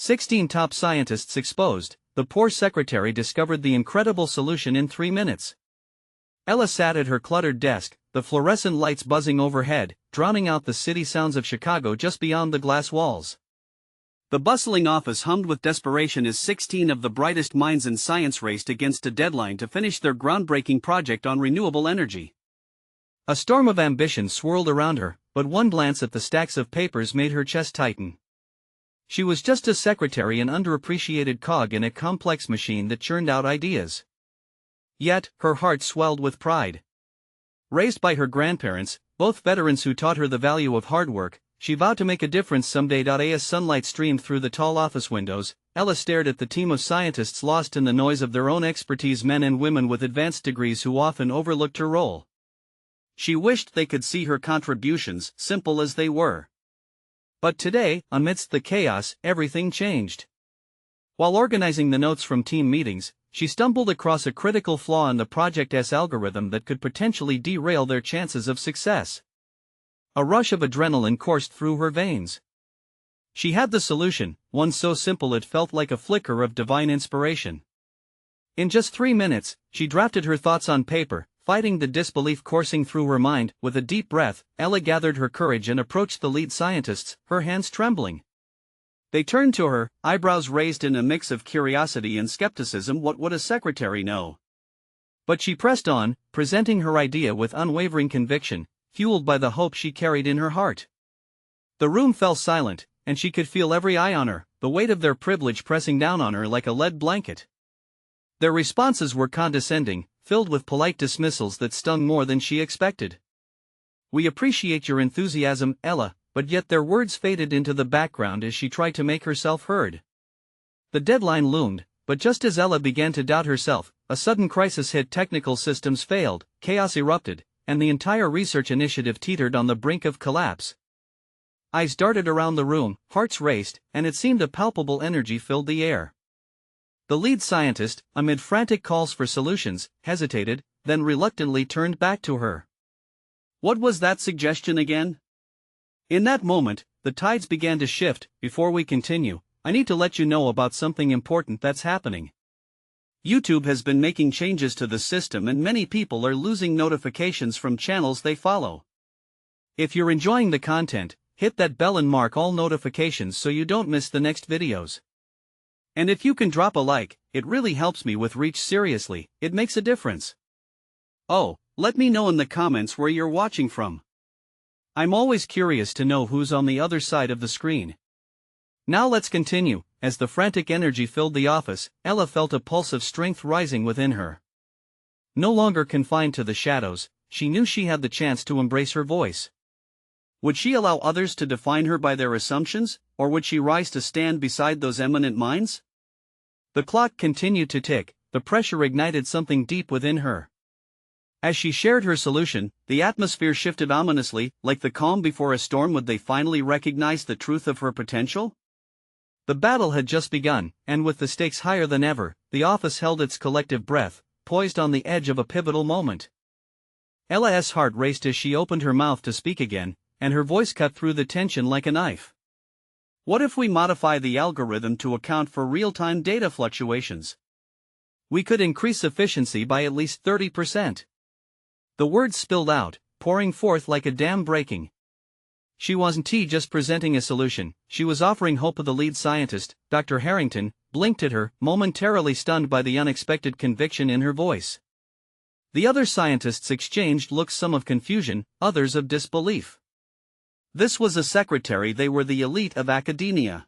16 top scientists exposed. The poor secretary discovered the incredible solution in 3 minutes. Ella sat at her cluttered desk, the fluorescent lights buzzing overhead, drowning out the city sounds of Chicago just beyond the glass walls. The bustling office hummed with desperation as 16 of the brightest minds in science raced against a deadline to finish their groundbreaking project on renewable energy. A storm of ambition swirled around her, but one glance at the stacks of papers made her chest tighten. She was just a secretary, an underappreciated cog in a complex machine that churned out ideas. Yet, her heart swelled with pride. Raised by her grandparents, both veterans who taught her the value of hard work, she vowed to make a difference someday. As sunlight streamed through the tall office windows, Ella stared at the team of scientists lost in the noise of their own expertise, men and women with advanced degrees who often overlooked her role. She wished they could see her contributions, simple as they were. But today, amidst the chaos, everything changed. While organizing the notes from team meetings, she stumbled across a critical flaw in the project's algorithm that could potentially derail their chances of success. A rush of adrenaline coursed through her veins. She had the solution, one so simple it felt like a flicker of divine inspiration. In just 3 minutes, she drafted her thoughts on paper, fighting the disbelief coursing through her mind. With a deep breath, Ella gathered her courage and approached the lead scientists, her hands trembling. They turned to her, eyebrows raised in a mix of curiosity and skepticism. What would a secretary know? But she pressed on, presenting her idea with unwavering conviction, fueled by the hope she carried in her heart. The room fell silent, and she could feel every eye on her, the weight of their privilege pressing down on her like a lead blanket. Their responses were condescending, filled with polite dismissals that stung more than she expected. "We appreciate your enthusiasm, Ella," but yet their words faded into the background as she tried to make herself heard. The deadline loomed, but just as Ella began to doubt herself, a sudden crisis hit. Technical systems failed, chaos erupted, and the entire research initiative teetered on the brink of collapse. Eyes darted around the room, hearts raced, and it seemed a palpable energy filled the air. The lead scientist, amid frantic calls for solutions, hesitated, then reluctantly turned back to her. "What was that suggestion again?" In that moment, the tides began to shift. "Before we continue, I need to let you know about something important that's happening. YouTube has been making changes to the system and many people are losing notifications from channels they follow. If you're enjoying the content, hit that bell and mark all notifications so you don't miss the next videos. And if you can drop a like, it really helps me with reach. Seriously, it makes a difference. Oh, let me know in the comments where you're watching from. I'm always curious to know who's on the other side of the screen." Now let's continue. As the frantic energy filled the office, Ella felt a pulse of strength rising within her. No longer confined to the shadows, she knew she had the chance to embrace her voice. Would she allow others to define her by their assumptions, or would she rise to stand beside those eminent minds? The clock continued to tick, the pressure ignited something deep within her. As she shared her solution, the atmosphere shifted ominously, like the calm before a storm. Would they finally recognize the truth of her potential? The battle had just begun, and with the stakes higher than ever, the office held its collective breath, poised on the edge of a pivotal moment. Ella's heart raced as she opened her mouth to speak again, and her voice cut through the tension like a knife. "What if we modify the algorithm to account for real-time data fluctuations? We could increase efficiency by at least 30%. The words spilled out, pouring forth like a dam breaking. She wasn't just presenting a solution, she was offering hope. The lead scientist, Dr. Harrington, blinked at her, momentarily stunned by the unexpected conviction in her voice. The other scientists exchanged looks, some of confusion, others of disbelief. This was a secretary, they were the elite of academia.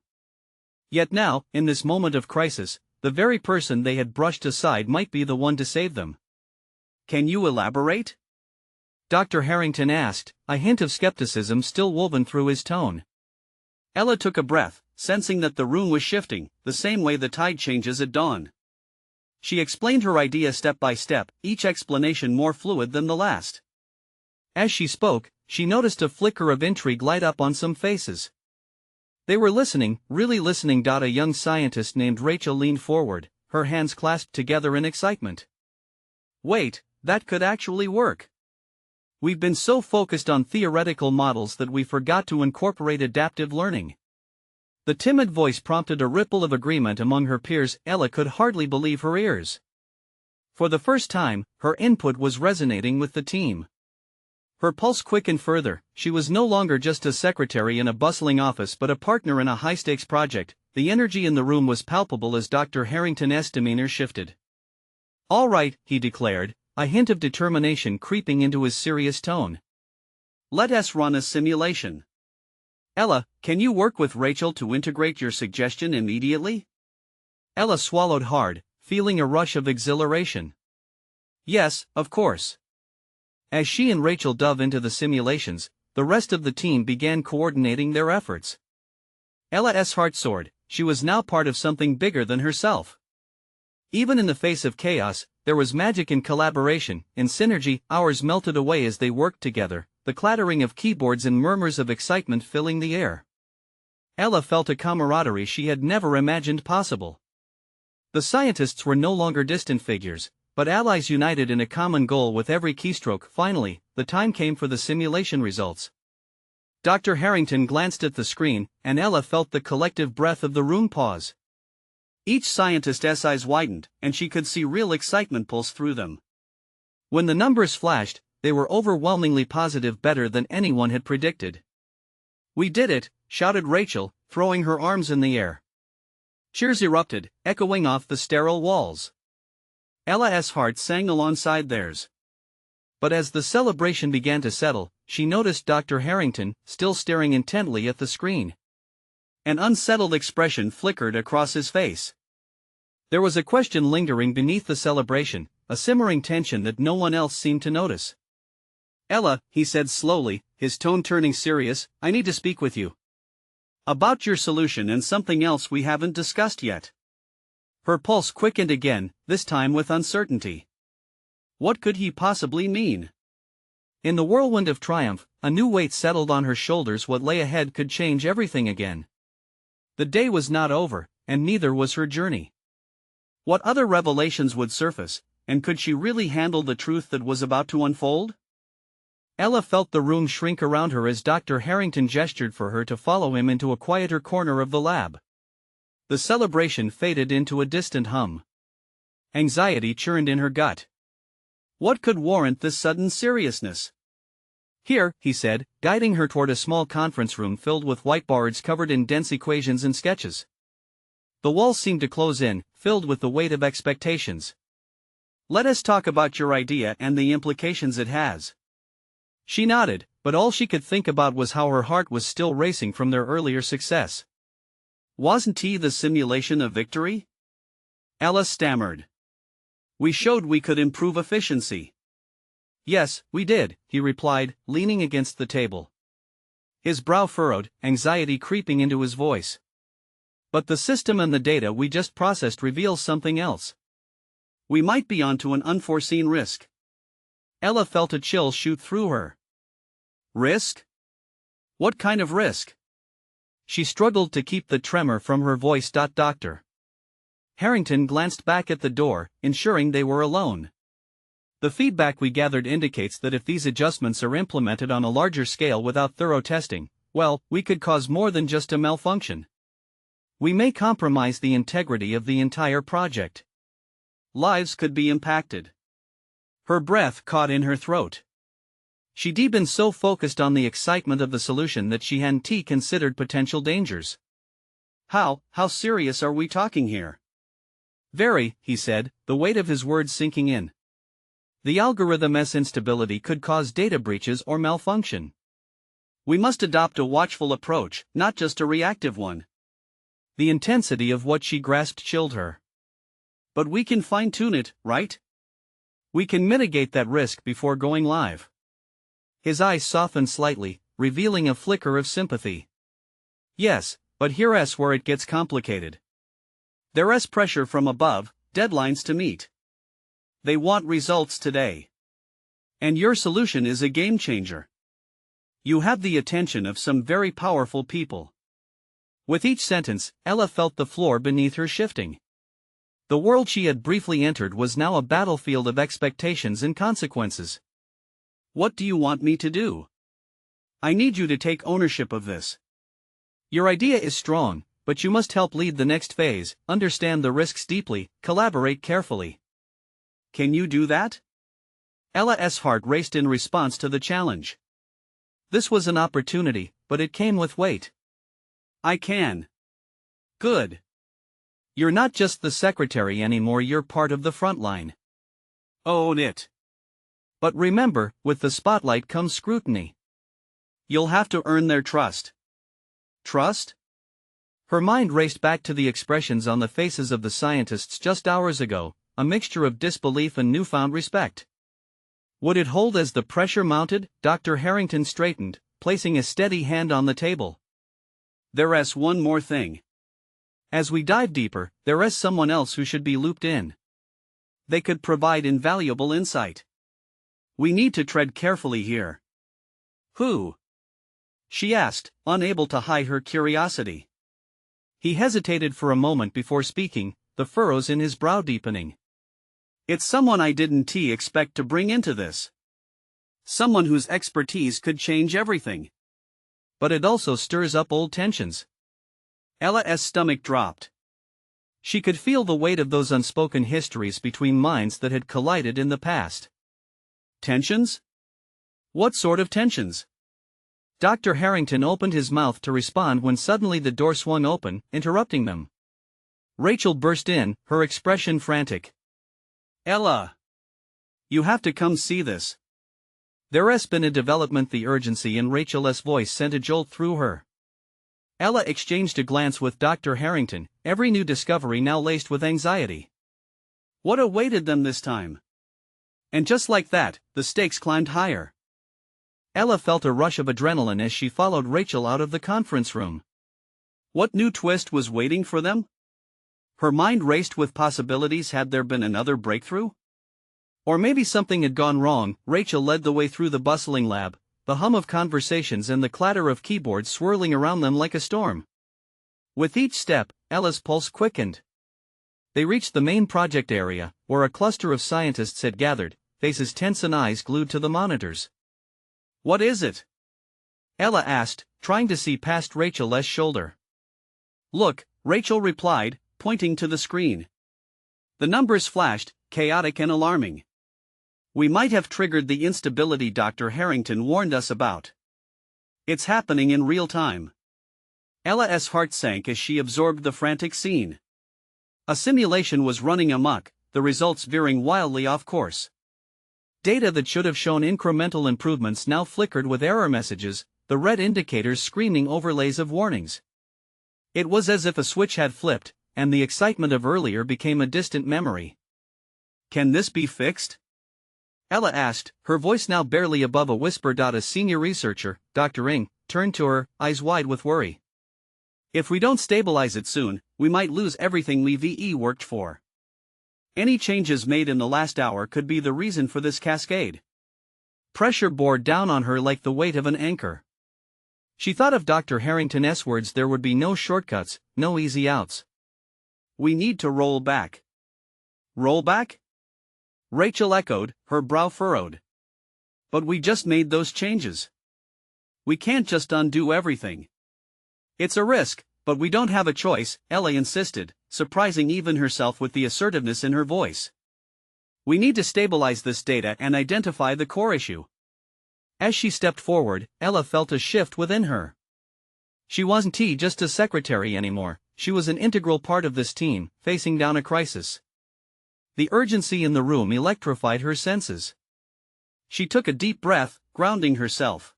Yet now, in this moment of crisis, the very person they had brushed aside might be the one to save them. "Can you elaborate?" Dr. Harrington asked, a hint of skepticism still woven through his tone. Ella took a breath, sensing that the room was shifting, the same way the tide changes at dawn. She explained her idea step by step, each explanation more fluid than the last. As she spoke, she noticed a flicker of intrigue light up on some faces. They were listening, really listening. A young scientist named Rachel leaned forward, her hands clasped together in excitement. "Wait, that could actually work. We've been so focused on theoretical models that we forgot to incorporate adaptive learning. The timid voice prompted a ripple of agreement among her peers. Ella could hardly believe her ears. For the first time, her input was resonating with the team. Her pulse quickened further. She was no longer just a secretary in a bustling office but a partner in a high-stakes project. The energy in the room was palpable as Dr. Harrington's demeanor shifted. "All right," he declared, a hint of determination creeping into his serious tone. "Let us run a simulation. Ella, can you work with Rachel to integrate your suggestion immediately?" Ella swallowed hard, feeling a rush of exhilaration. "Yes, of course." As she and Rachel dove into the simulations, the rest of the team began coordinating their efforts. Ella's heart soared. She was now part of something bigger than herself. Even in the face of chaos, there was magic in collaboration, in synergy. Hours melted away as they worked together, the clattering of keyboards and murmurs of excitement filling the air. Ella felt a camaraderie she had never imagined possible. The scientists were no longer distant figures, but allies united in a common goal with every keystroke. Finally, the time came for the simulation results. Dr. Harrington glanced at the screen, and Ella felt the collective breath of the room pause. Each scientist's eyes widened, and she could see real excitement pulse through them. When the numbers flashed, they were overwhelmingly positive, better than anyone had predicted. "We did it!" shouted Rachel, throwing her arms in the air. Cheers erupted, echoing off the sterile walls. Ella's heart sang alongside theirs. But as the celebration began to settle, she noticed Dr. Harrington, still staring intently at the screen. An unsettled expression flickered across his face. There was a question lingering beneath the celebration, a simmering tension that no one else seemed to notice. "Ella," he said slowly, his tone turning serious, "I need to speak with you. About your solution and something else we haven't discussed yet." Her pulse quickened again, this time with uncertainty. What could he possibly mean? In the whirlwind of triumph, a new weight settled on her shoulders. What lay ahead could change everything again. The day was not over, and neither was her journey. What other revelations would surface, and could she really handle the truth that was about to unfold? Ella felt the room shrink around her as Dr. Harrington gestured for her to follow him into a quieter corner of the lab. The celebration faded into a distant hum. Anxiety churned in her gut. What could warrant this sudden seriousness? "Here," he said, guiding her toward a small conference room filled with whiteboards covered in dense equations and sketches. The walls seemed to close in, filled with the weight of expectations. "Let us talk about your idea and the implications it has." She nodded, but all she could think about was how her heart was still racing from their earlier success. "Wasn't the simulation a victory?" Ella stammered. "We showed we could improve efficiency." "Yes, we did," he replied, leaning against the table. His brow furrowed, anxiety creeping into his voice. "But the system and the data we just processed reveals something else. We might be onto an unforeseen risk." Ella felt a chill shoot through her. "Risk? What kind of risk?" She struggled to keep the tremor from her voice. Dr. Harrington glanced back at the door, ensuring they were alone. "The feedback we gathered indicates that if these adjustments are implemented on a larger scale without thorough testing, well, we could cause more than just a malfunction. We may compromise the integrity of the entire project. Lives could be impacted." Her breath caught in her throat. She'd been so focused on the excitement of the solution that she hadn't considered potential dangers. How serious are we talking here?" "Very," he said, the weight of his words sinking in. "The algorithm's instability could cause data breaches or malfunction. We must adopt a watchful approach, not just a reactive one." The intensity of what she grasped chilled her. "But we can fine-tune it, right? We can mitigate that risk before going live." His eyes softened slightly, revealing a flicker of sympathy. "Yes, but here's where it gets complicated. There's pressure from above, deadlines to meet. They want results today. And your solution is a game changer. You have the attention of some very powerful people." With each sentence, Ella felt the floor beneath her shifting. The world she had briefly entered was now a battlefield of expectations and consequences. "What do you want me to do? I need you to take ownership of this. Your idea is strong, but you must help lead the next phase, understand the risks deeply, collaborate carefully. Can you do that? Ella's heart raced in response to the challenge. This was an opportunity, but it came with weight. I can. Good. You're not just the secretary anymore, you're part of the front line. Own it. But remember, with the spotlight comes scrutiny. You'll have to earn their trust. Trust? Her mind raced back to the expressions on the faces of the scientists just hours ago, a mixture of disbelief and newfound respect. Would it hold as the pressure mounted? Dr. Harrington straightened, placing a steady hand on the table. There's one more thing. As we dive deeper, there is someone else who should be looped in. They could provide invaluable insight. We need to tread carefully here. Who? She asked, unable to hide her curiosity. He hesitated for a moment before speaking, the furrows in his brow deepening. It's someone I didn't expect to bring into this. Someone whose expertise could change everything. But it also stirs up old tensions. Ella's stomach dropped. She could feel the weight of those unspoken histories between minds that had collided in the past. Tensions? What sort of tensions? Dr. Harrington opened his mouth to respond when suddenly the door swung open, interrupting them. Rachel burst in, her expression frantic. Ella! You have to come see this. There's been a development. The urgency in Rachel's voice sent a jolt through her. Ella exchanged a glance with Dr. Harrington, every new discovery now laced with anxiety. What awaited them this time? And just like that, the stakes climbed higher. Ella felt a rush of adrenaline as she followed Rachel out of the conference room. What new twist was waiting for them? Her mind raced with possibilities. Had there been another breakthrough? Or maybe something had gone wrong. Rachel led the way through the bustling lab, the hum of conversations and the clatter of keyboards swirling around them like a storm. With each step, Ella's pulse quickened. They reached the main project area, where a cluster of scientists had gathered, faces tense and eyes glued to the monitors. What is it? Ella asked, trying to see past Rachel's shoulder. Look, Rachel replied, pointing to the screen. The numbers flashed, chaotic and alarming. We might have triggered the instability Dr. Harrington warned us about. It's happening in real time. Ella's heart sank as she absorbed the frantic scene. A simulation was running amok, the results veering wildly off course. Data that should have shown incremental improvements now flickered with error messages, the red indicators screaming overlays of warnings. It was as if a switch had flipped, and the excitement of earlier became a distant memory. Can this be fixed? Ella asked, her voice now barely above a whisper. A senior researcher, Dr. Ng, turned to her, eyes wide with worry. If we don't stabilize it soon, we might lose everything we've worked for. Any changes made in the last hour could be the reason for this cascade. Pressure bore down on her like the weight of an anchor. She thought of Dr. Harrington's words: there would be no shortcuts, no easy outs. We need to roll back. Roll back? Rachel echoed, her brow furrowed. But we just made those changes. We can't just undo everything. It's a risk, but we don't have a choice, Ella insisted, surprising even herself with the assertiveness in her voice. We need to stabilize this data and identify the core issue. As she stepped forward, Ella felt a shift within her. She wasn't just a secretary anymore, she was an integral part of this team, facing down a crisis. The urgency in the room electrified her senses. She took a deep breath, grounding herself.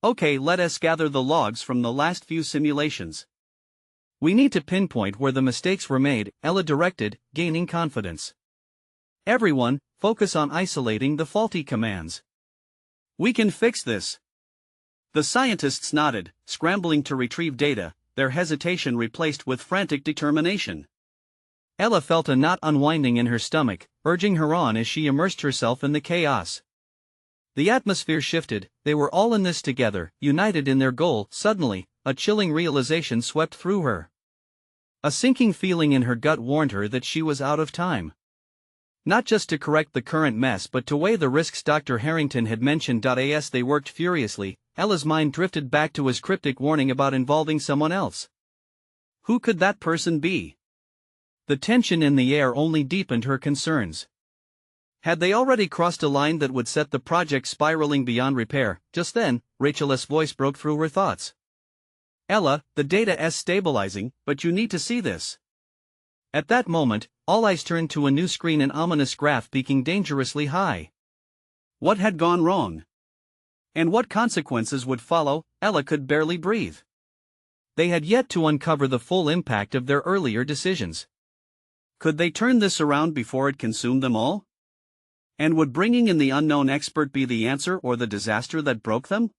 Okay, let us gather the logs from the last few simulations. We need to pinpoint where the mistakes were made, Ella directed, gaining confidence. Everyone, focus on isolating the faulty commands. We can fix this. The scientists nodded, scrambling to retrieve data, their hesitation replaced with frantic determination. Ella felt a knot unwinding in her stomach, urging her on as she immersed herself in the chaos. The atmosphere shifted, they were all in this together, united in their goal. Suddenly, a chilling realization swept through her. A sinking feeling in her gut warned her that she was out of time. Not just to correct the current mess but to weigh the risks Dr. Harrington had mentioned. As they worked furiously, Ella's mind drifted back to his cryptic warning about involving someone else. Who could that person be? The tension in the air only deepened her concerns. Had they already crossed a line that would set the project spiraling beyond repair? Just then, Rachel's voice broke through her thoughts. Ella, the data is stabilizing, but you need to see this. At that moment, all eyes turned to a new screen, an ominous graph peaking dangerously high. What had gone wrong? And what consequences would follow? Ella could barely breathe. They had yet to uncover the full impact of their earlier decisions. Could they turn this around before it consumed them all? And would bringing in the unknown expert be the answer or the disaster that broke them?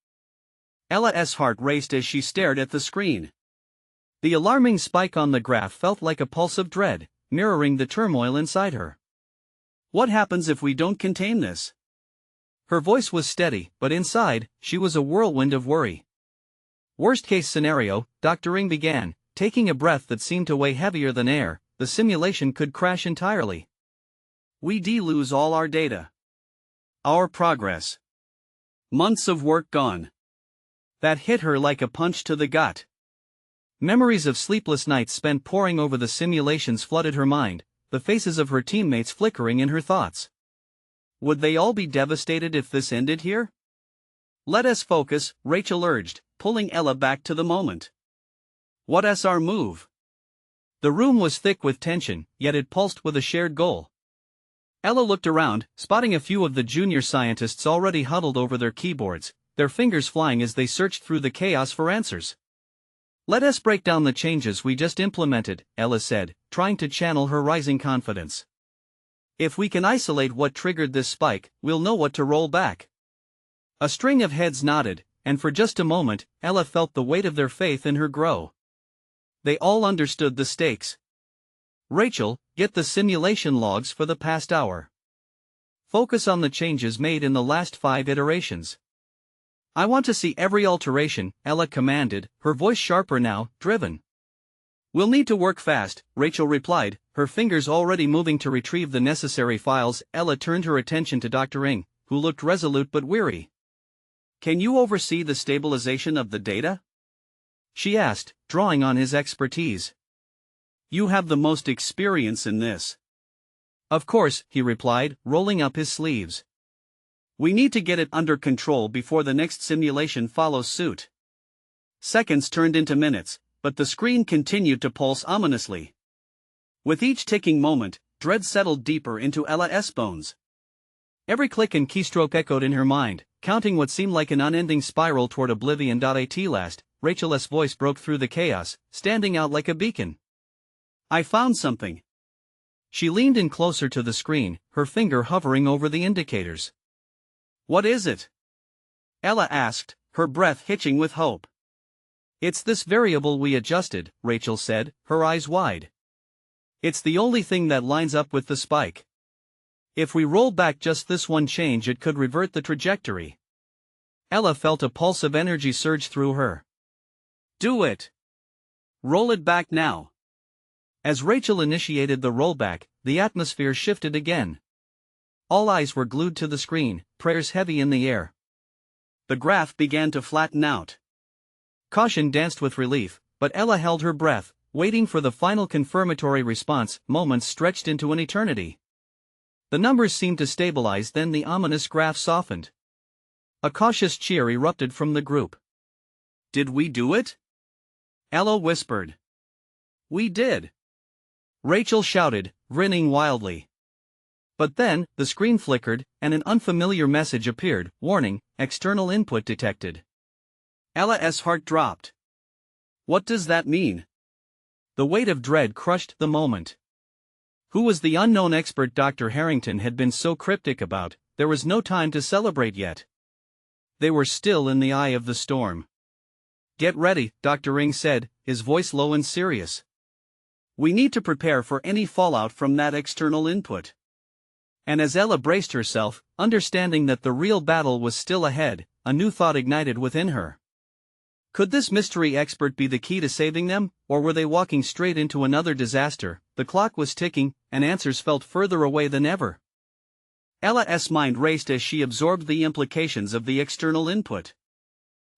Ella's heart raced as she stared at the screen. The alarming spike on the graph felt like a pulse of dread, mirroring the turmoil inside her. What happens if we don't contain this? Her voice was steady, but inside, she was a whirlwind of worry. Worst-case scenario, Dr. Ing began, taking a breath that seemed to weigh heavier than air. The simulation could crash entirely. We'd lose all our data. Our progress. Months of work gone. That hit her like a punch to the gut. Memories of sleepless nights spent poring over the simulations flooded her mind, the faces of her teammates flickering in her thoughts. Would they all be devastated if this ended here? Let us focus, Rachel urged, pulling Ella back to the moment. What's our move? The room was thick with tension, yet it pulsed with a shared goal. Ella looked around, spotting a few of the junior scientists already huddled over their keyboards, their fingers flying as they searched through the chaos for answers. Let us break down the changes we just implemented, Ella said, trying to channel her rising confidence. If we can isolate what triggered this spike, we'll know what to roll back. A string of heads nodded, and for just a moment, Ella felt the weight of their faith in her grow. They all understood the stakes. Rachel, get the simulation logs for the past hour. Focus on the changes made in the last 5 iterations. I want to see every alteration, Ella commanded, her voice sharper now, driven. We'll need to work fast, Rachel replied, her fingers already moving to retrieve the necessary files. Ella turned her attention to Dr. Ing, who looked resolute but weary. Can you oversee the stabilization of the data? She asked, drawing on his expertise. You have the most experience in this. Of course, he replied, rolling up his sleeves. We need to get it under control before the next simulation follows suit. Seconds turned into minutes, but the screen continued to pulse ominously. With each ticking moment, dread settled deeper into Ella's bones. Every click and keystroke echoed in her mind, counting what seemed like an unending spiral toward oblivion. At last, Rachel's voice broke through the chaos, standing out like a beacon. I found something. She leaned in closer to the screen, her finger hovering over the indicators. What is it? Ella asked, her breath hitching with hope. It's this variable we adjusted, Rachel said, her eyes wide. It's the only thing that lines up with the spike. If we roll back just this one change, it could revert the trajectory. Ella felt a pulse of energy surge through her. Do it! Roll it back now. As Rachel initiated the rollback, the atmosphere shifted again. All eyes were glued to the screen, prayers heavy in the air. The graph began to flatten out. Caution danced with relief, but Ella held her breath, waiting for the final confirmatory response. Moments stretched into an eternity. The numbers seemed to stabilize, then the ominous graph softened. A cautious cheer erupted from the group. Did we do it? Ella whispered. We did. Rachel shouted, grinning wildly. But then, the screen flickered, and an unfamiliar message appeared, warning, external input detected. Ella's heart dropped. What does that mean? The weight of dread crushed the moment. Who was the unknown expert Dr. Harrington had been so cryptic about? There was no time to celebrate yet. They were still in the eye of the storm. Get ready, Dr. Ing said, his voice low and serious. We need to prepare for any fallout from that external input. And as Ella braced herself, understanding that the real battle was still ahead, a new thought ignited within her. Could this mystery expert be the key to saving them, or were they walking straight into another disaster? The clock was ticking, and answers felt further away than ever. Ella's mind raced as she absorbed the implications of the external input.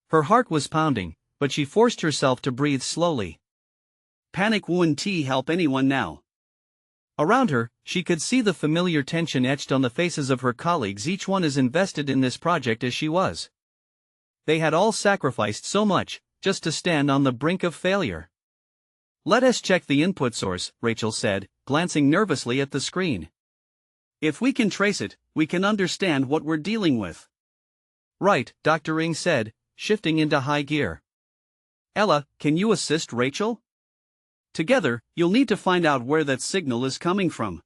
Her heart was pounding, but she forced herself to breathe slowly. Panic wouldn't help anyone now. Around her, she could see the familiar tension etched on the faces of her colleagues, each one as invested in this project as she was. They had all sacrificed so much, just to stand on the brink of failure. "Let us check the input source," Rachel said, glancing nervously at the screen. "If we can trace it, we can understand what we're dealing with." "Right," Dr. Ring said, shifting into high gear. "Ella, can you assist Rachel? Together, you'll need to find out where that signal is coming from."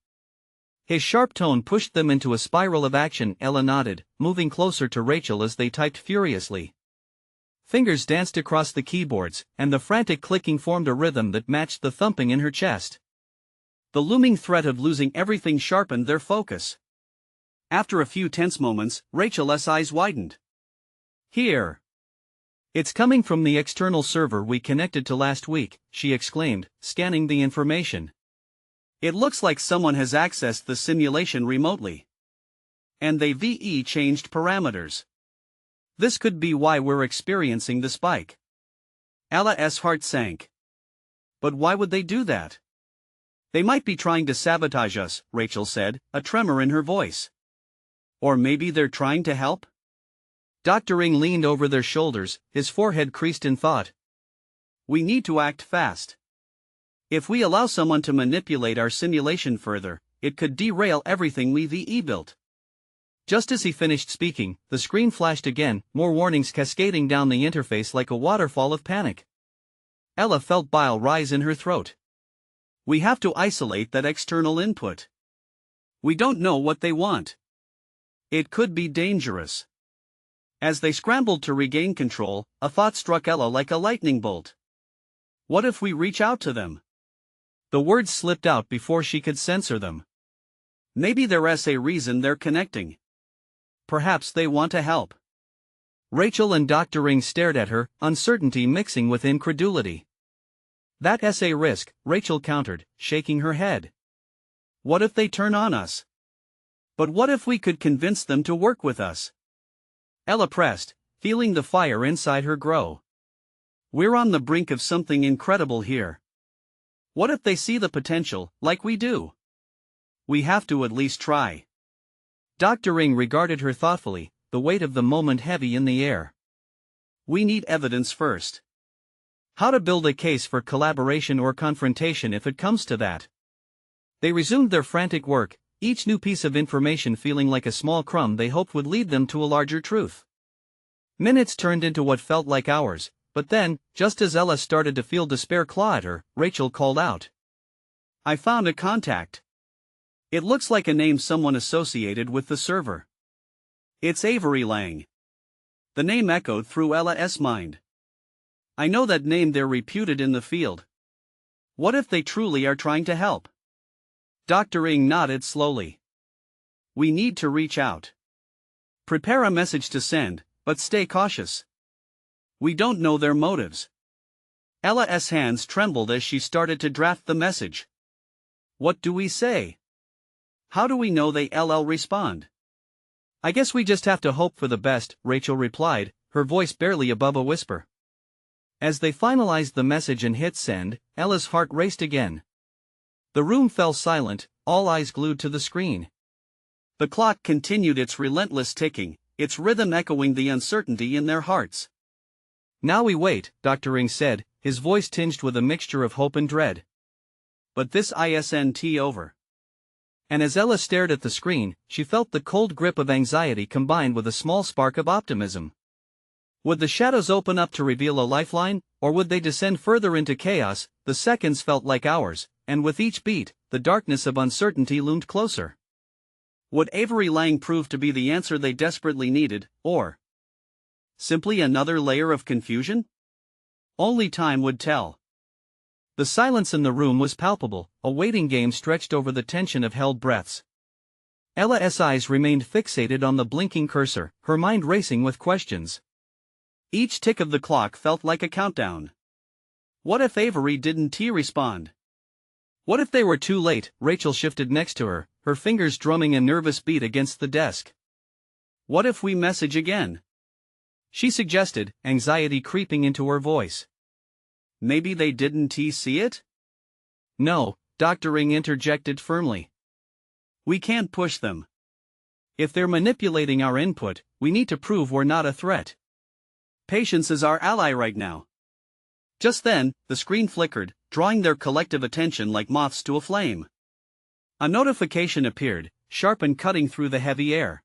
His sharp tone pushed them into a spiral of action. Ella nodded, moving closer to Rachel as they typed furiously. Fingers danced across the keyboards, and the frantic clicking formed a rhythm that matched the thumping in her chest. The looming threat of losing everything sharpened their focus. After a few tense moments, Rachel's eyes widened. "Here! It's coming from the external server we connected to last week," she exclaimed, scanning the information. "It looks like someone has accessed the simulation remotely. And they've changed parameters. This could be why we're experiencing the spike." Ella's heart sank. "But why would they do that?" "They might be trying to sabotage us," Rachel said, a tremor in her voice. "Or maybe they're trying to help?" Dr. Ring leaned over their shoulders, his forehead creased in thought. "We need to act fast. If we allow someone to manipulate our simulation further, it could derail everything we've built." Just as he finished speaking, the screen flashed again, more warnings cascading down the interface like a waterfall of panic. Ella felt bile rise in her throat. "We have to isolate that external input. We don't know what they want. It could be dangerous." As they scrambled to regain control, a thought struck Ella like a lightning bolt. "What if we reach out to them?" The words slipped out before she could censor them. "Maybe there's a reason they're connecting. Perhaps they want to help." Rachel and Dr. Ring stared at her, uncertainty mixing with incredulity. "That's a risk," Rachel countered, shaking her head. "What if they turn on us? But what if we could convince them to work with us?" Ella pressed, feeling the fire inside her grow. "We're on the brink of something incredible here. What if they see the potential, like we do? We have to at least try." Dr. Ring regarded her thoughtfully, the weight of the moment heavy in the air. "We need evidence first. How to build a case for collaboration or confrontation if it comes to that." They resumed their frantic work, each new piece of information feeling like a small crumb they hoped would lead them to a larger truth. Minutes turned into what felt like hours, but then, just as Ella started to feel despair claw at her, Rachel called out. "I found a contact. It looks like a name someone associated with the server. It's Avery Lang." The name echoed through Ella's mind. "I know that name, they're reputed in the field. What if they truly are trying to help?" Dr. Ring nodded slowly. "We need to reach out. Prepare a message to send, but stay cautious. We don't know their motives." Ella's hands trembled as she started to draft the message. "What do we say? How do we know they'll respond?" "I guess we just have to hope for the best," Rachel replied, her voice barely above a whisper. As they finalized the message and hit send, Ella's heart raced again. The room fell silent, all eyes glued to the screen. The clock continued its relentless ticking, its rhythm echoing the uncertainty in their hearts. "Now we wait," Dr. Ring said, his voice tinged with a mixture of hope and dread. "But this isn't over." And as Ella stared at the screen, she felt the cold grip of anxiety combined with a small spark of optimism. Would the shadows open up to reveal a lifeline, or would they descend further into chaos? The seconds felt like hours, and with each beat, the darkness of uncertainty loomed closer. Would Avery Lang prove to be the answer they desperately needed, or simply another layer of confusion? Only time would tell. The silence in the room was palpable, a waiting game stretched over the tension of held breaths. Ella's eyes remained fixated on the blinking cursor, her mind racing with questions. Each tick of the clock felt like a countdown. What if Avery didn't respond? What if they were too late? Rachel shifted next to her, her fingers drumming a nervous beat against the desk. What if we message again? She suggested, anxiety creeping into her voice. Maybe they didn't see it? No, Dr. Ring interjected firmly. We can't push them. If they're manipulating our input, we need to prove we're not a threat. Patience is our ally right now. Just then, the screen flickered, drawing their collective attention like moths to a flame. A notification appeared, sharp and cutting through the heavy air.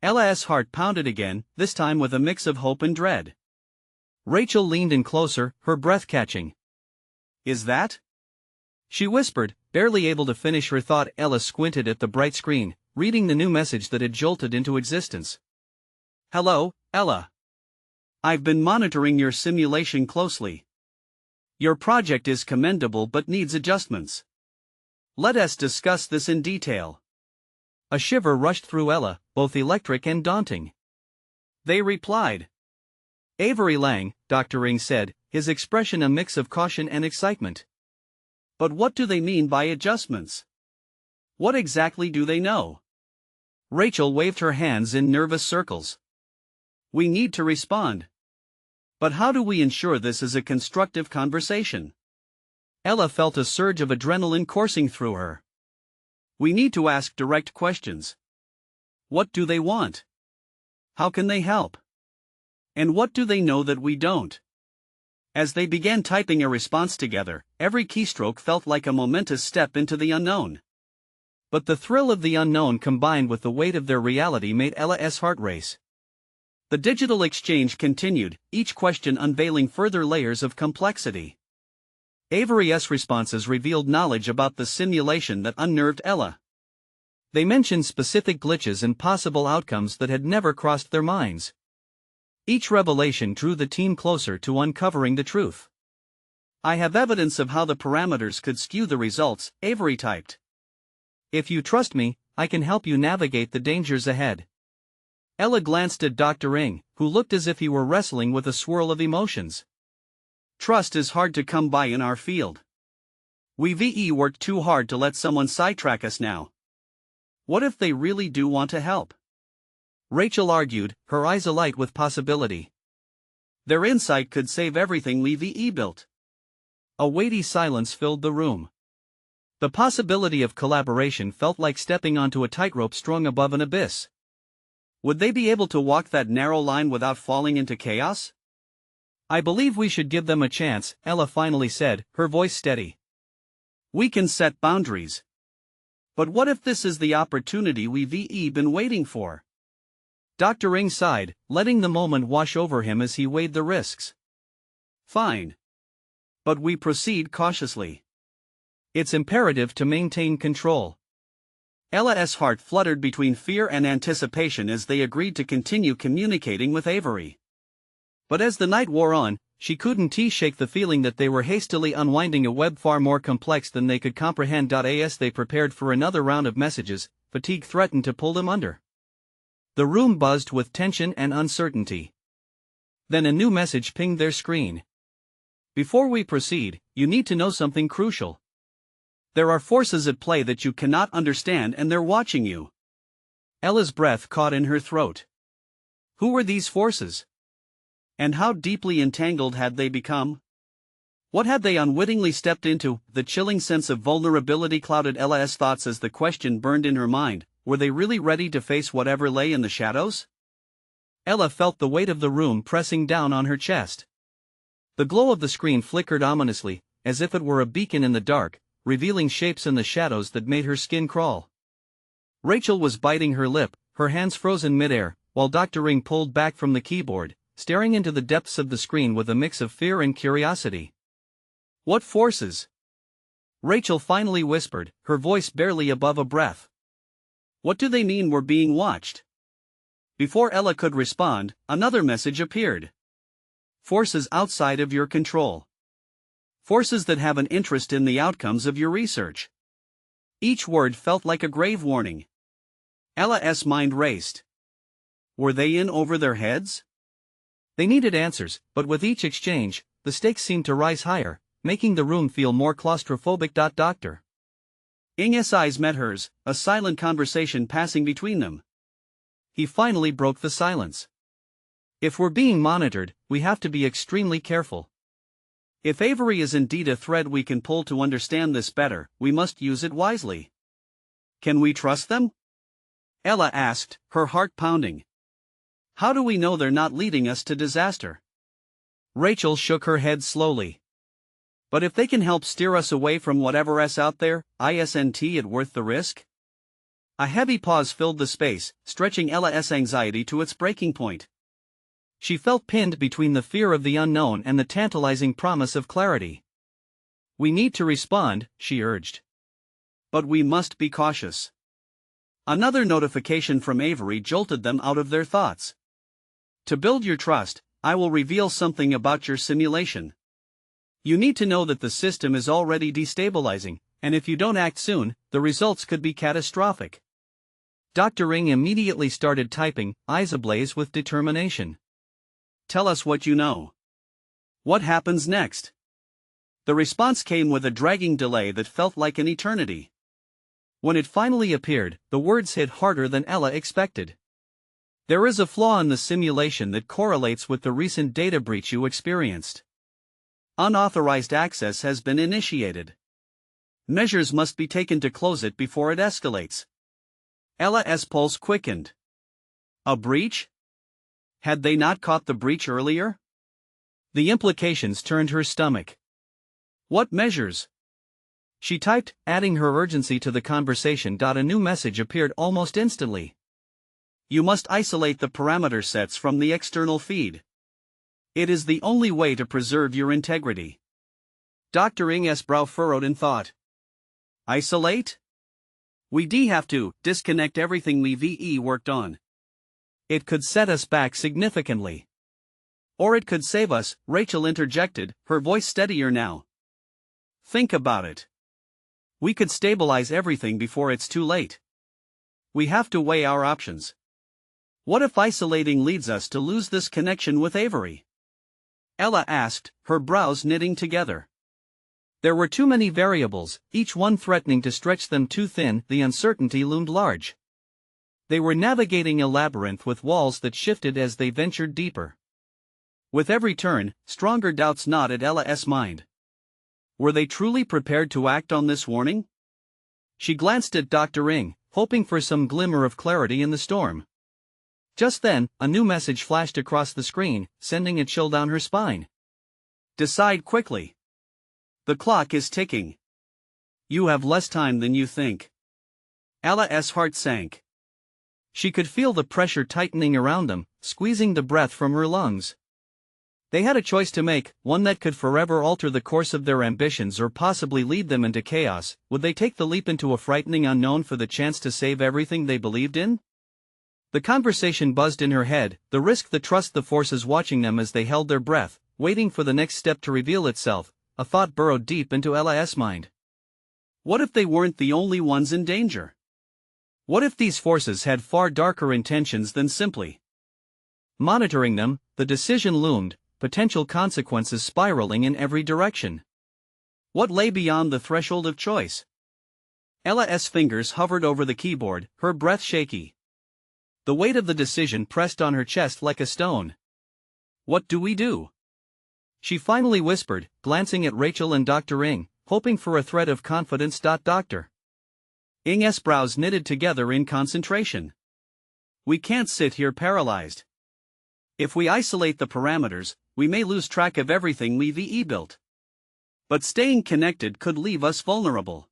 Ella's heart pounded again, this time with a mix of hope and dread. Rachel leaned in closer, her breath catching. Is that? She whispered, barely able to finish her thought. Ella squinted at the bright screen, reading the new message that had jolted into existence. Hello, Ella. I've been monitoring your simulation closely. Your project is commendable but needs adjustments. Let us discuss this in detail. A shiver rushed through Ella, both electric and daunting. They replied. Avery Lang, Dr. Ring said, his expression a mix of caution and excitement. But what do they mean by adjustments? What exactly do they know? Rachel waved her hands in nervous circles. We need to respond. But how do we ensure this is a constructive conversation? Ella felt a surge of adrenaline coursing through her. We need to ask direct questions. What do they want? How can they help? And what do they know that we don't? As they began typing a response together, every keystroke felt like a momentous step into the unknown. But the thrill of the unknown combined with the weight of their reality made Ella's heart race. The digital exchange continued, each question unveiling further layers of complexity. Avery's responses revealed knowledge about the simulation that unnerved Ella. They mentioned specific glitches and possible outcomes that had never crossed their minds. Each revelation drew the team closer to uncovering the truth. I have evidence of how the parameters could skew the results, Avery typed. If you trust me, I can help you navigate the dangers ahead. Ella glanced at Dr. Ring, who looked as if he were wrestling with a swirl of emotions. Trust is hard to come by in our field. We've worked too hard to let someone sidetrack us now. What if they really do want to help? Rachel argued, her eyes alight with possibility. Their insight could save everything we've built. A weighty silence filled the room. The possibility of collaboration felt like stepping onto a tightrope strung above an abyss. Would they be able to walk that narrow line without falling into chaos? I believe we should give them a chance, Ella finally said, her voice steady. We can set boundaries. But what if this is the opportunity we've been waiting for? Dr. Ring sighed, letting the moment wash over him as he weighed the risks. Fine. But we proceed cautiously. It's imperative to maintain control. Ella's heart fluttered between fear and anticipation as they agreed to continue communicating with Avery. But as the night wore on, she couldn't shake the feeling that they were hastily unwinding a web far more complex than they could comprehend. As they prepared for another round of messages, fatigue threatened to pull them under. The room buzzed with tension and uncertainty. Then a new message pinged their screen. Before we proceed, you need to know something crucial. There are forces at play that you cannot understand and they're watching you. Ella's breath caught in her throat. Who were these forces? And how deeply entangled had they become? What had they unwittingly stepped into? The chilling sense of vulnerability clouded Ella's thoughts as the question burned in her mind. Were they really ready to face whatever lay in the shadows? Ella felt the weight of the room pressing down on her chest. The glow of the screen flickered ominously, as if it were a beacon in the dark, revealing shapes in the shadows that made her skin crawl. Rachel was biting her lip, her hands frozen midair, while Dr. Ring pulled back from the keyboard, staring into the depths of the screen with a mix of fear and curiosity. What forces? Rachel finally whispered, her voice barely above a breath. What do they mean we're being watched? Before Ella could respond, another message appeared. Forces outside of your control. Forces that have an interest in the outcomes of your research. Each word felt like a grave warning. Ella's mind raced. Were they in over their heads? They needed answers, but with each exchange, the stakes seemed to rise higher, making the room feel more claustrophobic. Dr. Ing's eyes met hers, a silent conversation passing between them. He finally broke the silence. If we're being monitored, we have to be extremely careful. If Avery is indeed a thread we can pull to understand this better, we must use it wisely. Can we trust them? Ella asked, her heart pounding. How do we know they're not leading us to disaster? Rachel shook her head slowly. But if they can help steer us away from whatever's out there, isn't it worth the risk? A heavy pause filled the space, stretching Ella's anxiety to its breaking point. She felt pinned between the fear of the unknown and the tantalizing promise of clarity. We need to respond, she urged. But we must be cautious. Another notification from Avery jolted them out of their thoughts. To build your trust, I will reveal something about your simulation. You need to know that the system is already destabilizing, and if you don't act soon, the results could be catastrophic. Dr. Ring immediately started typing, eyes ablaze with determination. Tell us what you know. What happens next? The response came with a dragging delay that felt like an eternity. When it finally appeared, the words hit harder than Ella expected. There is a flaw in the simulation that correlates with the recent data breach you experienced. Unauthorized access has been initiated. Measures must be taken to close it before it escalates. Ella's pulse quickened. A breach? Had they not caught the breach earlier? The implications turned her stomach. What measures? She typed, adding her urgency to the conversation. A new message appeared almost instantly. You must isolate the parameter sets from the external feed. It is the only way to preserve your integrity. Dr. Ng's brow furrowed in thought. Isolate? We have to disconnect everything we've worked on. It could set us back significantly. Or it could save us, Rachel interjected, her voice steadier now. Think about it. We could stabilize everything before it's too late. We have to weigh our options. What if isolating leads us to lose this connection with Avery? Ella asked, her brows knitting together. There were too many variables, each one threatening to stretch them too thin. The uncertainty loomed large. They were navigating a labyrinth with walls that shifted as they ventured deeper. With every turn, stronger doubts gnawed at Ella's mind. Were they truly prepared to act on this warning? She glanced at Dr. Ring, hoping for some glimmer of clarity in the storm. Just then, a new message flashed across the screen, sending a chill down her spine. Decide quickly. The clock is ticking. You have less time than you think. Ella's heart sank. She could feel the pressure tightening around them, squeezing the breath from her lungs. They had a choice to make, one that could forever alter the course of their ambitions or possibly lead them into chaos. Would they take the leap into a frightening unknown for the chance to save everything they believed in? The conversation buzzed in her head, the risk, the trust, the forces watching them as they held their breath, waiting for the next step to reveal itself. A thought burrowed deep into Ella's mind. What if they weren't the only ones in danger? What if these forces had far darker intentions than simply monitoring them? The decision loomed, potential consequences spiraling in every direction. What lay beyond the threshold of choice? Ella's fingers hovered over the keyboard, her breath shaky. The weight of the decision pressed on her chest like a stone. What do we do? She finally whispered, glancing at Rachel and Dr. Ring, hoping for a thread of confidence. Dr. Ng's brows knitted together in concentration. We can't sit here paralyzed. If we isolate the parameters, we may lose track of everything we've built. But staying connected could leave us vulnerable.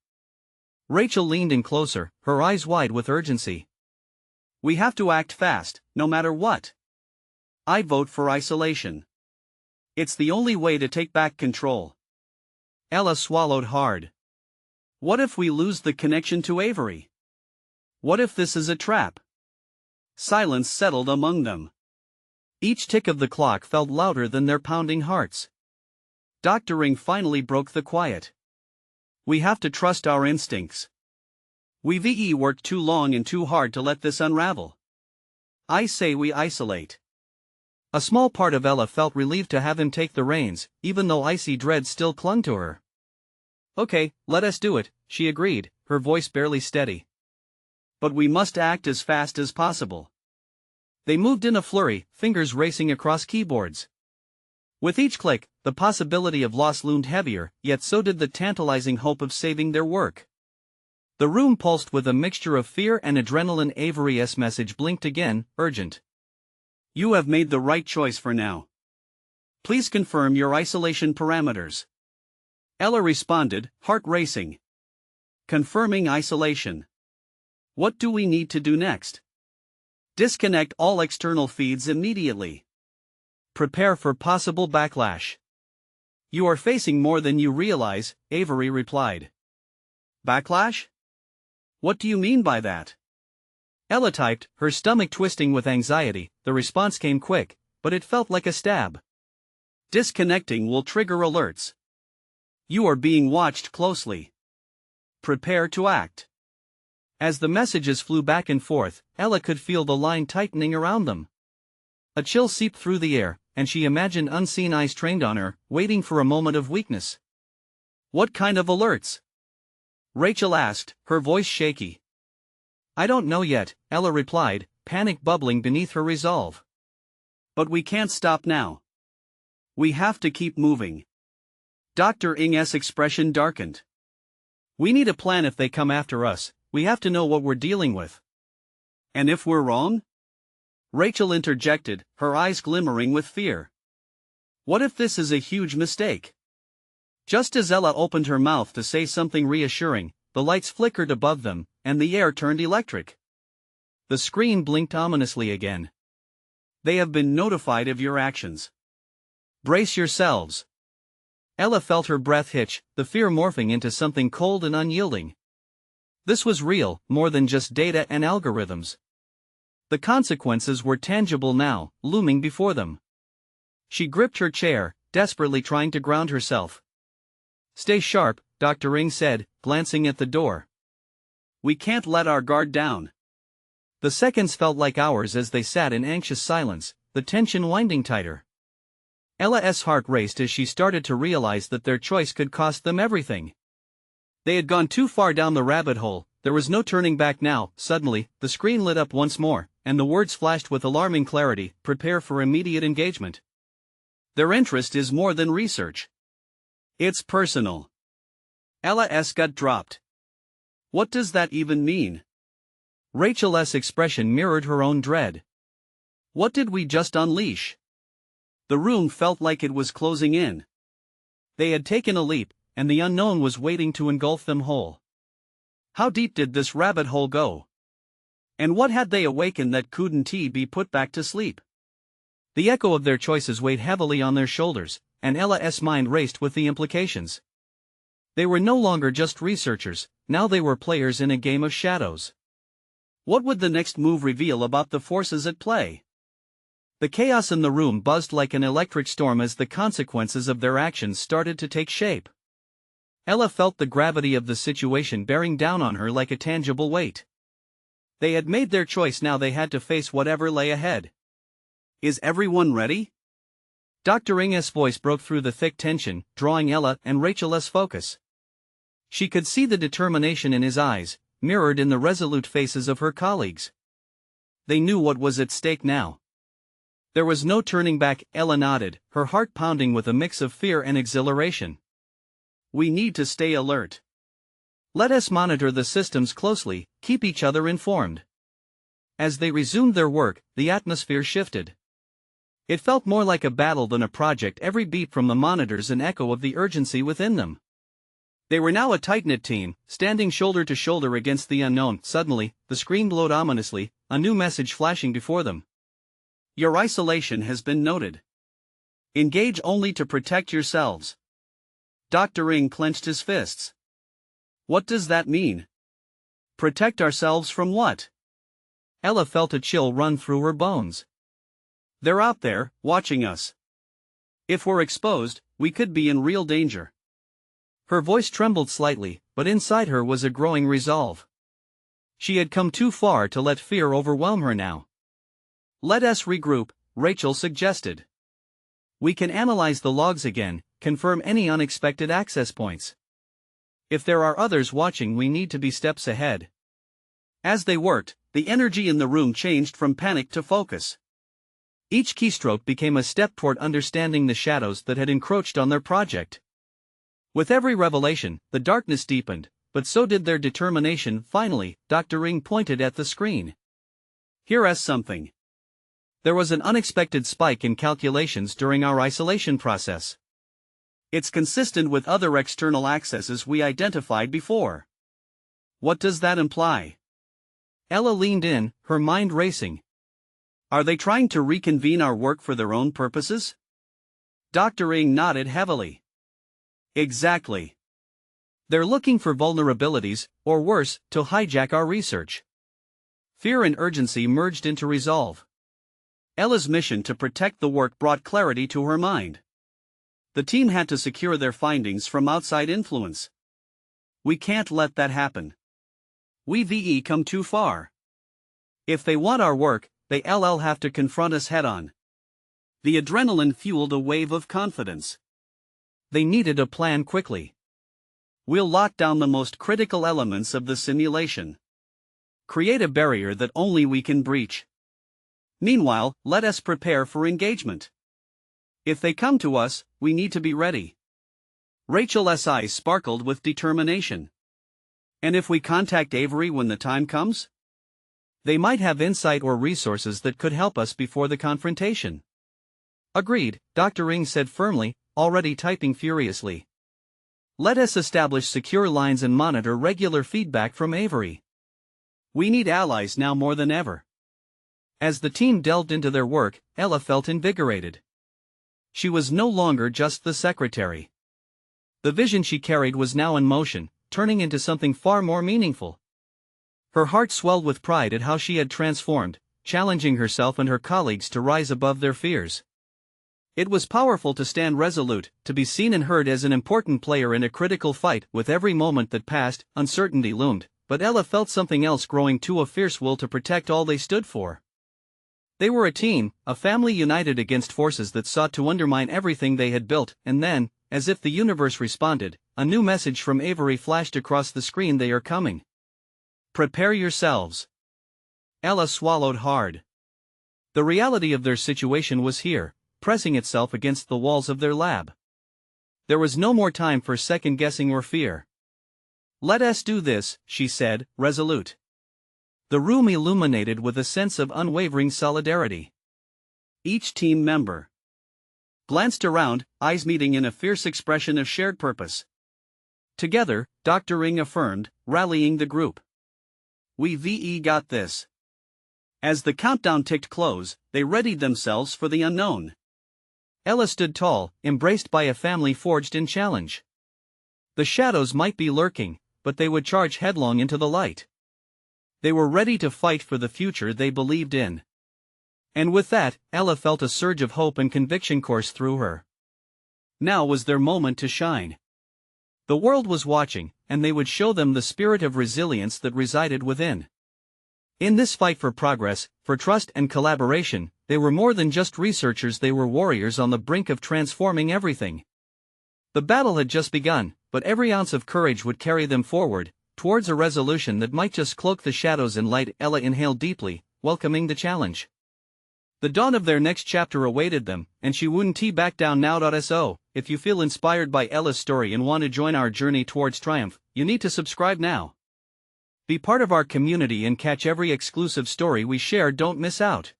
Rachel leaned in closer, her eyes wide with urgency. We have to act fast, no matter what. I vote for isolation. It's the only way to take back control. Ella swallowed hard. What if we lose the connection to Avery? What if this is a trap? Silence settled among them. Each tick of the clock felt louder than their pounding hearts. Dr. Ring finally broke the quiet. We have to trust our instincts. We've worked too long and too hard to let this unravel. I say we isolate. A small part of Ella felt relieved to have him take the reins, even though icy dread still clung to her. Okay, let us do it, she agreed, her voice barely steady. But we must act as fast as possible. They moved in a flurry, fingers racing across keyboards. With each click, the possibility of loss loomed heavier, yet so did the tantalizing hope of saving their work. The room pulsed with a mixture of fear and adrenaline. Avery's message blinked again, urgent. You have made the right choice for now. Please confirm your isolation parameters. Ella responded, heart racing. Confirming isolation. What do we need to do next? Disconnect all external feeds immediately. Prepare for possible backlash. You are facing more than you realize, Avery replied. Backlash? What do you mean by that? Ella typed, her stomach twisting with anxiety. The response came quick, but it felt like a stab. Disconnecting will trigger alerts. You are being watched closely. Prepare to act. As the messages flew back and forth, Ella could feel the line tightening around them. A chill seeped through the air, and she imagined unseen eyes trained on her, waiting for a moment of weakness. What kind of alerts? Rachel asked, her voice shaky. I don't know yet, Ella replied, panic bubbling beneath her resolve. But we can't stop now. We have to keep moving. Dr. Ng's expression darkened. We need a plan if they come after us. We have to know what we're dealing with. And if we're wrong? Rachel interjected, her eyes glimmering with fear. What if this is a huge mistake? Just as Ella opened her mouth to say something reassuring, the lights flickered above them, and the air turned electric. The screen blinked ominously again. They have been notified of your actions. Brace yourselves. Ella felt her breath hitch, the fear morphing into something cold and unyielding. This was real, more than just data and algorithms. The consequences were tangible now, looming before them. She gripped her chair, desperately trying to ground herself. Stay sharp, Dr. Ng said, glancing at the door. We can't let our guard down. The seconds felt like hours as they sat in anxious silence, the tension winding tighter. Ella's heart raced as she started to realize that their choice could cost them everything. They had gone too far down the rabbit hole, there was no turning back now. Suddenly, the screen lit up once more, and the words flashed with alarming clarity, prepare for immediate engagement. Their interest is more than research. It's personal. Ella's gut dropped. What does that even mean? Rachel's expression mirrored her own dread. What did we just unleash? The room felt like it was closing in. They had taken a leap, and the unknown was waiting to engulf them whole. How deep did this rabbit hole go? And what had they awakened that couldn't be put back to sleep? The echo of their choices weighed heavily on their shoulders, and Ella's mind raced with the implications. They were no longer just researchers, now they were players in a game of shadows. What would the next move reveal about the forces at play? The chaos in the room buzzed like an electric storm as the consequences of their actions started to take shape. Ella felt the gravity of the situation bearing down on her like a tangible weight. They had made their choice, now they had to face whatever lay ahead. Is everyone ready? Dr. Ng's voice broke through the thick tension, drawing Ella and Rachel's focus. She could see the determination in his eyes, mirrored in the resolute faces of her colleagues. They knew what was at stake now. There was no turning back. Ella nodded, her heart pounding with a mix of fear and exhilaration. We need to stay alert. Let us monitor the systems closely, keep each other informed. As they resumed their work, the atmosphere shifted. It felt more like a battle than a project, every beat from the monitors an echo of the urgency within them. They were now a tight-knit team, standing shoulder to shoulder against the unknown. Suddenly, the screen glowed ominously, a new message flashing before them. Your isolation has been noted. Engage only to protect yourselves. Dr. Ng clenched his fists. What does that mean? Protect ourselves from what? Ella felt a chill run through her bones. They're out there, watching us. If we're exposed, we could be in real danger. Her voice trembled slightly, but inside her was a growing resolve. She had come too far to let fear overwhelm her now. Let us regroup, Rachel suggested. We can analyze the logs again, confirm any unexpected access points. If there are others watching, we need to be steps ahead. As they worked, the energy in the room changed from panic to focus. Each keystroke became a step toward understanding the shadows that had encroached on their project. With every revelation, the darkness deepened, but so did their determination. Finally, Dr. Ring pointed at the screen. Here's something. There was an unexpected spike in calculations during our isolation process. It's consistent with other external accesses we identified before. What does that imply? Ella leaned in, her mind racing. Are they trying to reconvene our work for their own purposes? Dr. Ring nodded heavily. Exactly. They're looking for vulnerabilities, or worse, to hijack our research. Fear and urgency merged into resolve. Ella's mission to protect the work brought clarity to her mind. The team had to secure their findings from outside influence. We can't let that happen. We've come too far. If they want our work, they'll have to confront us head-on. The adrenaline fueled a wave of confidence. They needed a plan quickly. We'll lock down the most critical elements of the simulation. Create a barrier that only we can breach. Meanwhile, let us prepare for engagement. If they come to us, we need to be ready. Rachel's eyes sparkled with determination. And if we contact Avery when the time comes? They might have insight or resources that could help us before the confrontation. Agreed, Dr. Ring said firmly, already typing furiously. Let us establish secure lines and monitor regular feedback from Avery. We need allies now more than ever. As the team delved into their work, Ella felt invigorated. She was no longer just the secretary. The vision she carried was now in motion, turning into something far more meaningful. Her heart swelled with pride at how she had transformed, challenging herself and her colleagues to rise above their fears. It was powerful to stand resolute, to be seen and heard as an important player in a critical fight. With every moment that passed, uncertainty loomed, but Ella felt something else growing too, a fierce will to protect all they stood for. They were a team, a family united against forces that sought to undermine everything they had built, and then, as if the universe responded, a new message from Avery flashed across the screen. They are coming. Prepare yourselves. Ella swallowed hard. The reality of their situation was here, pressing itself against the walls of their lab. There was no more time for second-guessing or fear. Let us do this, she said, resolute. The room illuminated with a sense of unwavering solidarity. Each team member glanced around, eyes meeting in a fierce expression of shared purpose. Together, Dr. Ring affirmed, rallying the group. We've got this. As the countdown ticked close, they readied themselves for the unknown. Ella stood tall, embraced by a family forged in challenge. The shadows might be lurking, but they would charge headlong into the light. They were ready to fight for the future they believed in. And with that, Ella felt a surge of hope and conviction course through her. Now was their moment to shine. The world was watching, and they would show them the spirit of resilience that resided within. In this fight for progress, for trust and collaboration, they were more than just researchers, they were warriors on the brink of transforming everything. The battle had just begun, but every ounce of courage would carry them forward, towards a resolution that might just cloak the shadows in light. Ella inhaled deeply, welcoming the challenge. The dawn of their next chapter awaited them, and she wouldn't back down now. So, if you feel inspired by Ella's story and want to join our journey towards triumph, you need to subscribe now. Be part of our community and catch every exclusive story we share. Don't miss out.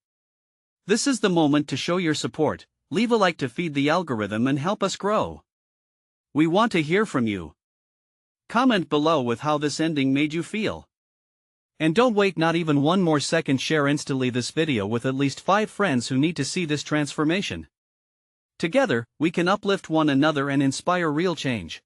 This is the moment to show your support. Leave a like to feed the algorithm and help us grow. We want to hear from you. Comment below with how this ending made you feel. And don't wait not even one more second, share instantly this video with at least 5 friends who need to see this transformation. Together, we can uplift one another and inspire real change.